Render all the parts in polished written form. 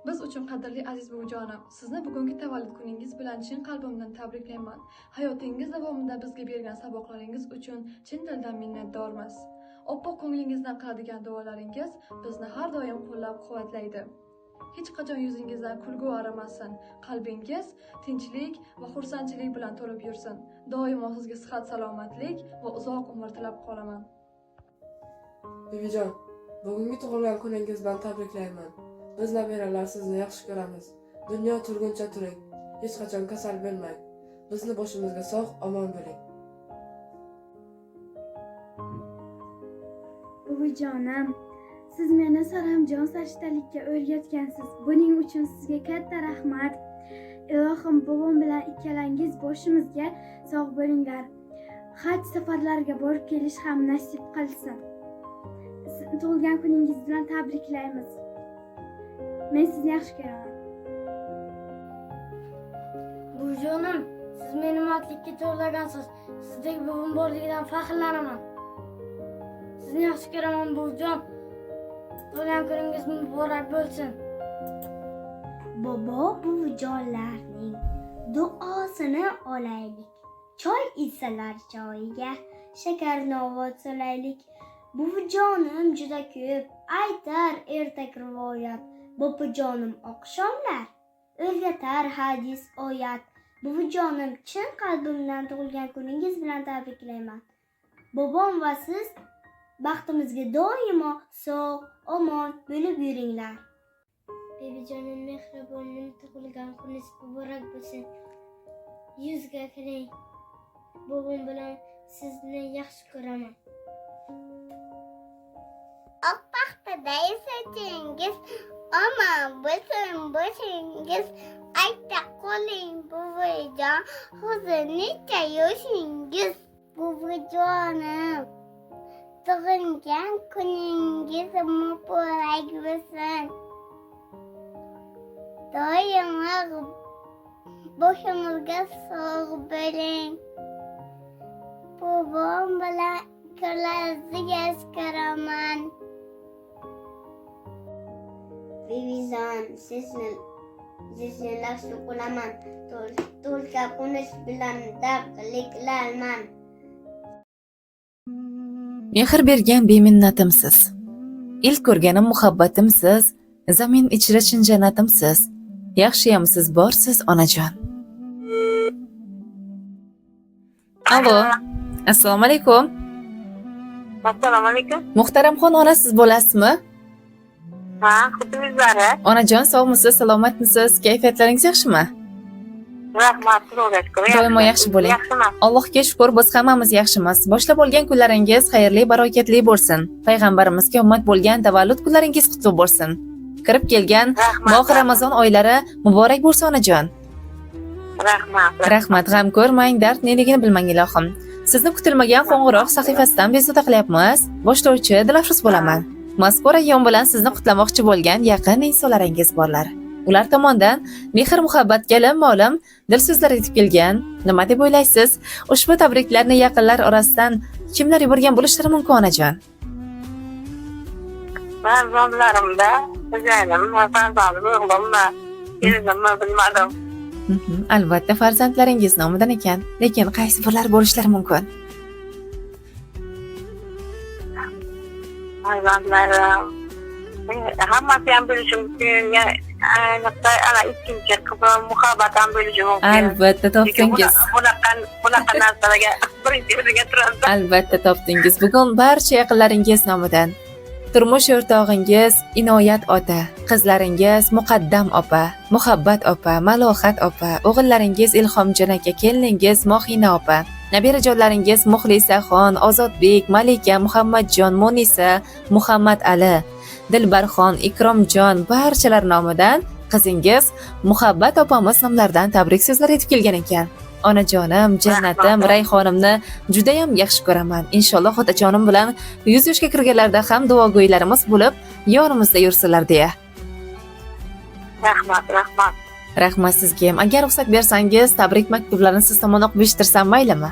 Biz uchun qadrli aziz buvijonim, sizni bugungi tavallud kuningiz bilan chin qalbimdan tabriklayman. Hayotingiz davomida bizga bergan saboqlaringiz uchun chin dildan minnatdormiz. Oppoq ko'nglingizdan qiladigan duolaringiz bizni har doim qo'llab-quvvatlaydi. Hech qachon yuzingizdan kulgu arimasin, qalbingiz tinchlik va xursandchilik bilan to'lib yursin. Doimo sizga sihat, salomatlik va uzoq umr tilab qolaman. Buvijon, bugungi tug'ilgan kuningiz bilan tabriklayman. Biz nabiralar sizni yaxshi ko'ramiz. Dunyo turguncha turing. Hech qachon kasal bo'lmang. Bizni boshimizga sog', omon bo'ling. Buvijonim, siz meni Saramjon sarishtalikka o'rgatgansiz. Buning uchun sizga katta rahmat. Ilohim bobom bilan ikkalangiz boshimizga sog' bo'linglar. Haj safarlarga borib kelish ham nasib qilsin. Tug'ilgan kuningiz bilan tabriklaymiz. Men sizni yaxshi ko'raman. Buvijonim, siz meni mardlikka to'g'lagansiz. Sizdek bobom borligidan faxrlanaman. Sizni yaxshi ko'raman buvijon. Tug'ilgan kuningiz muborak bo'lsin. Bobo buvijonlarning duosini olaylik. Choy ichsalar choyiga, shakarnovot so'laylik. Buvijonim juda ko'p aytar ertak rivoyat. Bobojonim oqshomlar o'rgatar hadis oyat. Buvijonim, chin qalbimdan tug'ilgan kuningiz bilan tabriklayman. Bobom va siz baxtimizga doimo sog', omon bo'lib yuringlar. Bebijonim, mehribonim, tug'ilgan kuningiz muborak bo'lsin. Yuzga kiring. Bobom bilan sizni yaxshi ko'raman. Oq paxtaday sochingiz, omon bo'lsin boshingiz. Ayta qoling buvijon, hozir necha yoshingiz? Buvijonim, tug'ilgan kuningiz muborak bo'lsin. Doimo boshimizga sog' bo'ling. Bobom bilan ikkalamizni yaxshi ko'raman. Buvijon, sizni yaxshi ko'raman. Tug'ilgan kuningiz bilan tabriklayman. Mehr bergan beminnatimsiz. Ilk ko'rganim muhabbatimsiz. Zamin ichra chin jannatimsiz. Yaxshiyamsiz, borsiz onajon. Alo. Assalomu alaykum. Assalomu alaykum. Muhtaramxon onasiz bo'lasizmi? Ha, xudoyizlar. Onajon, sog'misiz, salomatmisiz? Kayfiyatlaringiz yaxshimi? Rahmat, Xudoga shukr. Doimo yaxshi bo'ling. Yaxshiman. Allohga shukr, biz hammamiz yaxshimiz. Boshlab olgan kunlaringiz xayrli, barokatli bo'lsin. Payg'ambarimizga ummat bo'lgan tavallud kunlaringiz qutlug' bo'lsin. Kirib kelgan mo'q Ramazon oylari muborak bo'lsin onajon. Rahmat. Rahmat, g'am ko'rmang, dard neligini bilmang ilohim. Sizni kutilmagan qo'ng'iroq sahifasidan bezovta qilyapmiz. Boshlovchi Dilafruz bo'laman. Mazkur ayyom bilan sizni qutlamoqchi bo'lgan yaqin insonlaringiz borlar. Ular tomonidan mehr muhabbat kelin molim dil so'zlar yetib kelgan. Nima deb o'ylaysiz? Ushbu tabriklarni yaqinlar orasidan kimlar yuborgan bo'lishlari mumkin onajon? Farzandlarimda, xo'jayinim, farzandim, o'g'limmi, kelinimmi bilmadim. Albatta farzandlaringiz nomidan ekan, lekin qaysi birlar bo'lishlari mumkin? Farzandlarim hammasi ham bo'lishi mumkin. Ayniqsa ana ikkinchi qizim muhabbat ham bo'lishi mumkin. Albatta topdingiz. Bunaqa narsalarga birinchi o'rniga turadi. Albatta topdingiz. Bugun barcha yaqinlaringiz nomidan turmush o'rtog'ingiz Inoyat ota, qizlaringiz Muqaddam opa, Muhabbat opa, Malohat opa, o'g'illaringiz Ilhomjon aka, keliningiz Mohina opa, nabirajonlaringiz Muxlisaxon, Ozodbek, Malika, Muhammadjon, Munisa, Muhammad Ali, Dilbarxon, Ikromjon barchalar nomidan qizingiz Muhabbat opamiz nomlaridan tabrik so'zlari yetib kelgan ekan. Onajonim, jannatim, Rayhonimni juda ham yaxshi ko'raman. Inshaalloh otajonim bilan 100 yoshga kirganlarda ham duogo'ylarimiz bo'lib, yonimizda yursalar deya. Rahmat. Rahmat sizga ham. Agar ruxsat bersangiz, tabrik maktublarini siz tomon o'qib eshittirsam maylimi?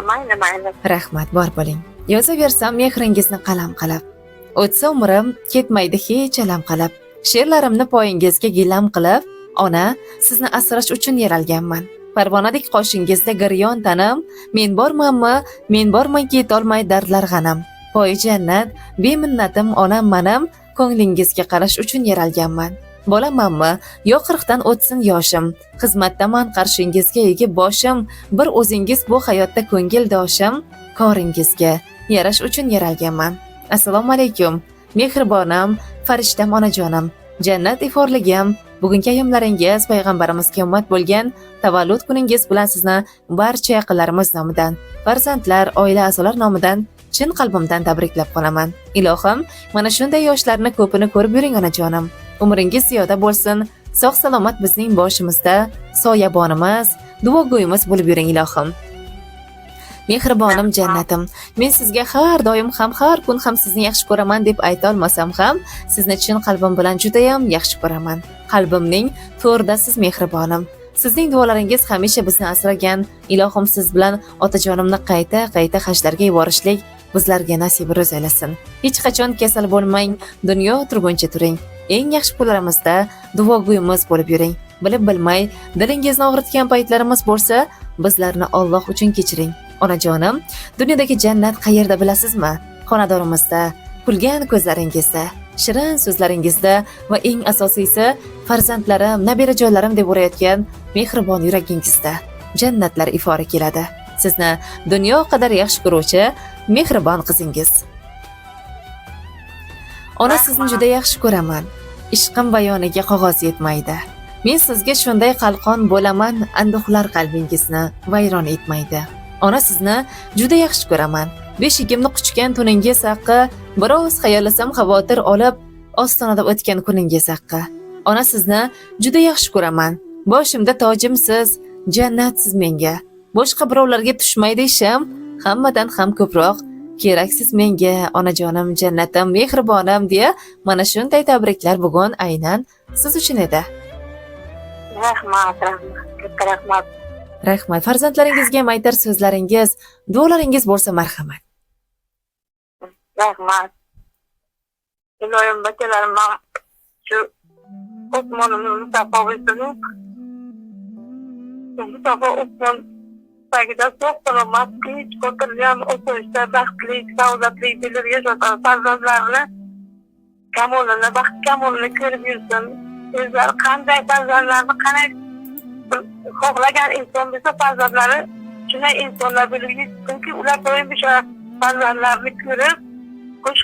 Mayli. Rahmat, bor bo'ling. Yozaversam mehringizni qalam qilib. O'tsa umrim ketmaydi hech alam qilib. She'rlarimni poyingizga gilam qilib, ona, sizni asrash uchun yaralganman. Parvonadek qoshingizda giryon tanam, men bormanmi, men bormanki yetolmay dardlar g'anam. Poy jannat, beminnatim onam manam, ko'nglingizga qarash uchun yaralganman. Bolamanmi, yo 40 dan o'tsin yoshim, xizmatdaman qarshingizga egib boshim, bir o'zingiz bu hayotda ko'ngildoshim, koringizga yarash uchun yaralganman. Assalomu alaykum, mehribonam, farishtam onajonim, jannat iforligim. Bugungi ayyomlaringiz payg'ambarimizga ummat bo'lgan tavallud kuningiz bilan sizni barcha yaqinlarimiz nomidan, farzandlar, oila a'zolari nomidan chin qalbimdan tabriklab qolaman. Ilohim, mana shunday yoshlarni ko'pini ko'rib yuring onajonim. Umringiz ziyoda bo'lsin, sog' salomat bizning boshimizda, soyabonimiz, duogo'yimiz bo'lib yuring ilohim. Mehribonim jannatim, men sizga har doim ham, har kun ham sizni yaxshi ko'raman deb ayta olmasam ham, sizni chin qalbim bilan juda ham yaxshi ko'raman. Qalbimning to'rdasiz mehribonim. Sizning duolaringiz hamisha bizni asragan. Ilohim siz bilan otajonimni qayta hajlarga yuborishlik bizlarga nasib ro'z aylasin. Hech qachon kasal bo'lmang, dunyo turguncha turing. Eng yaxshi kunlarimizda duogo'yimiz bo'lib yuring. Bilib bilmay dilingizni og'ritgan paytlarimiz bo'lsa, bizlarni Alloh uchun kechiring. Onajonim, dunyodagi jannat qayerda bilasizmi? Xonadorimizda, kulgan ko'zlaringizda, shirin so'zlaringizda va eng asosiysi farzandlarim, nabirajonlarim deb urayotgan mehribon yuragingizda jannatlar ifori keladi. Sizni dunyo qadar yaxshi ko'ruvchi mehribon qizingiz. Ona, sizni juda yaxshi ko'raman. Ishqim bayoniga qog'oz yetmaydi. Men sizga shunday qalqon bo'laman, anduhlar qalbingizni vayron etmaydi. Ona, sizni juda yaxshi ko'raman. Beshigimni quchgan tuningiz haqqi, biroz xayolasam xavotir olib, ostonada o'tgan kuningiz haqqi. Ona, sizni juda yaxshi ko'raman. Boshimda tojimsiz, jannatsiz menga. Boshqa birovlarga tushmaydi ishim, hammadan ham ko'proq keraksiz menga, onajonim, jannatim, mehribonim deya mana shunday tabriklar bugun aynan siz uchun edi. Rahmat. Rahmat. Farzandlaringizga ham aytar so'zlaringiz, duolaringiz bo'lsa marhamat. Rahmat. Iloyim bakalarim shu Osmonimni musaffo bo'lsin. Musaffo Osmon tagida sog' salomatlik, xotirjam, osoyishta, baxtli, saodatli bo'lib yashatan farzandlarni kamolini, baxt kamolini ko'rib yursin. O'zlari qanday farzandlarni qanday xohlagan inson bo'lsa farzandlari shunday insonlar bo'lib yursinki, ular doim o'sha farzandlarni ko'rib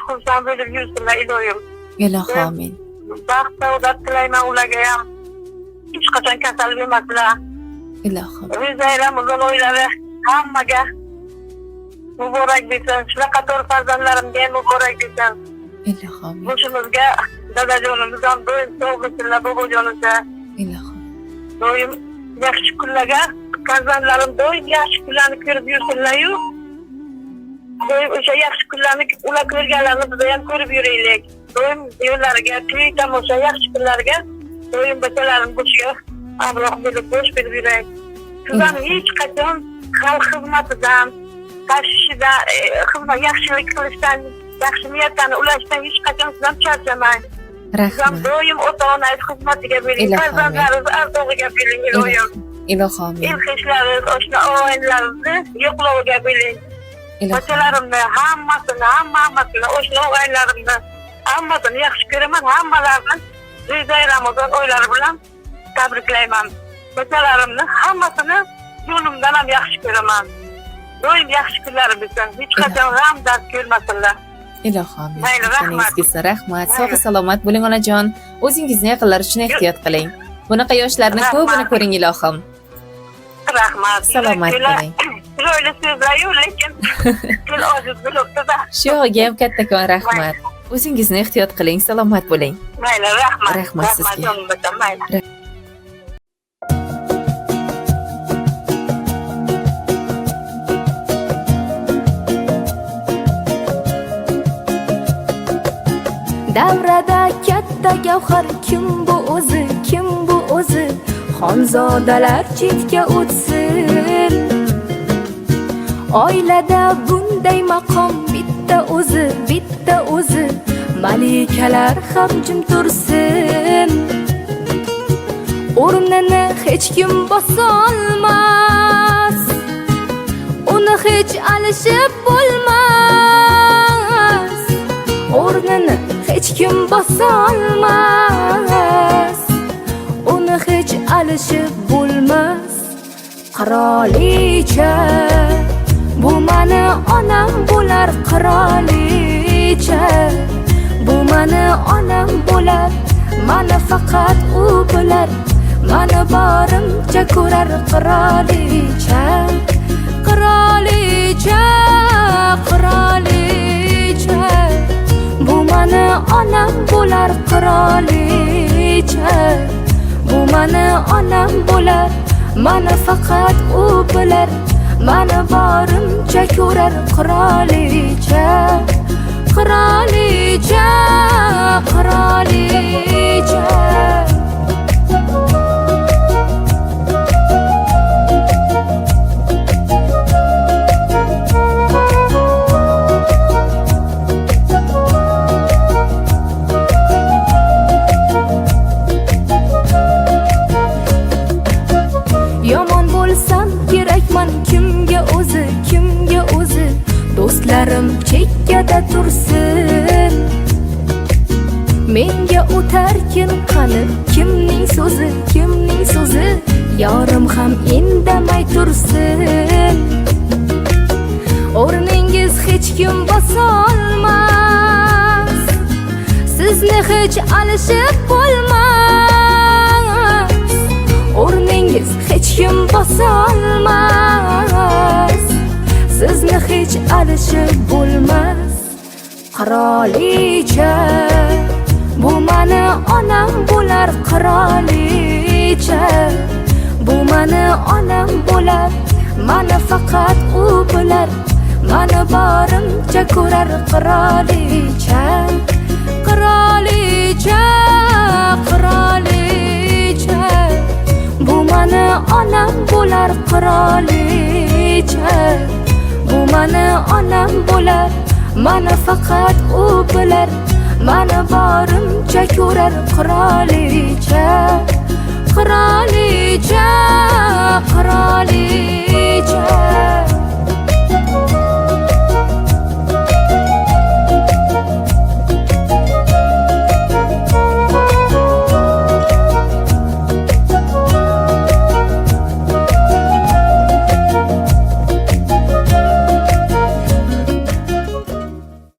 xursand bo'lib yursinlar iloyim. Ilohi amin. Baxt saodat tilayman ularga ham. Hech qachon kasal bo'lmaslar. Ilohim. O'zlarimizning oilari hammaga muborak bo'lsin. Shunaqa to'rt farzandlarimga ham muborak bo'lsin. Ilohim. Boshimizga dadajonimiz ham doim sog' bo'lsinlar, bobojonimizga. Ilohim. Doim yaxshi kunlarga farzandlarim doim yaxshi kunlarni ko'rib yursinlar-yu. Doim o'sha yaxshi kunlarni ular ko'rganlarini biz ham ko'rib yuraylik. Doim yo'llariga, kuy tomosha yaxshi kunlarga doim bakalarim boshiga abroq bo'lib bosh berib yuraylik. Sizdan hech qachon xalq xizmatidan, tashishdan, xizmat yaxshilik qilishdan, yaxshi niyatdan ulashdan hech qachon sizdan charchamang. Sizdan Rahmat. doim ota-ona xizmatiga bo'ling, farzandlaringiz ardog'iga bo'ling iloyim. Ilohi amin. Ilxishlaringiz, oshna oilalarni yo'qloviga bo'ling. Bachalarimni hammasini, oshna og'aylarimni hammasini yaxshi ko'raman, hammalarni Ro'za Ramazon oylari bilan tabriklayman. Bachalarimni hammasini yo'limdan ham yaxshi ko'raman. Doim yaxshi kunlari bo'lsin. Hech qachon g'am dard ko'rmasinlar. Ilohi amin. Mayli, rahmat. Rahmat. Sog' salomat bo'ling onajon. O'zingizni yaqinlar uchun ehtiyot qiling. Bunaqa yoshlarni ko'pini ko'ring ilohim. Rahmat. Salomat bo'ling. Chiroyli so'zlar-yu, lekin til ojiz bo'libdi-da. Shu yo'g'iga ham kattakon rahmat. O'zingizni ehtiyot qiling, salomat bo'ling. Mayli, rahmat. Rahmat sizga. jonim bilan, mayli. Davrada katta gavhar kim bu o'zi, kim bu o'zi? Xonzodalar chetga o'tsin. Oilada bunday maqom bitta o'zi, bitta o'zi. malikalar ham jim tursin. O'rnini hech kim bosolmas, uni hech alishib bo'lmas. O'rnini hech kim bosolmas, uni hech alishib bo'lmas. Qirolicha, bu mani onam bo'lar. Qirolicha, bu mani onam bo'lar. Mani faqat u bilar, mani borimcha ko'rar. Qirolicha, qirolicha, qirolicha, bu mani onam bo'lar. Qirolicha, bu mani onam bo'lar. Mani faqat u bilar, mani borimcha ko'rar. Qirolicha, qirolicha, qirolicha. Yomon bo'lsam kerakman kimga o'zi, kimga o'zi. Do'stlarim chekkada tursin, menga o'tarkin qani kimning so'zi, kimning so'zi. Yorim ham indamay tursin, o'rningiz hech kim bosolmas, sizni hech alishib bo'lmas. O'rningiz hech kim bosolmas, sizni hech alishib bo'lmas. Qirolicha, bu mani onam bo'lar. Qirolicha, bu mani onam bo'lar. Mani faqat u bilar, mani borimcha ko'rar. Qirolicha, qirolicha, qirolicha, bu mani onam bo'lar. Qirolicha, bu mani onam bo'lar. Mani faqat u bilar, mani borimcha ko'rar. Qirolicha, qirolicha, qirolicha.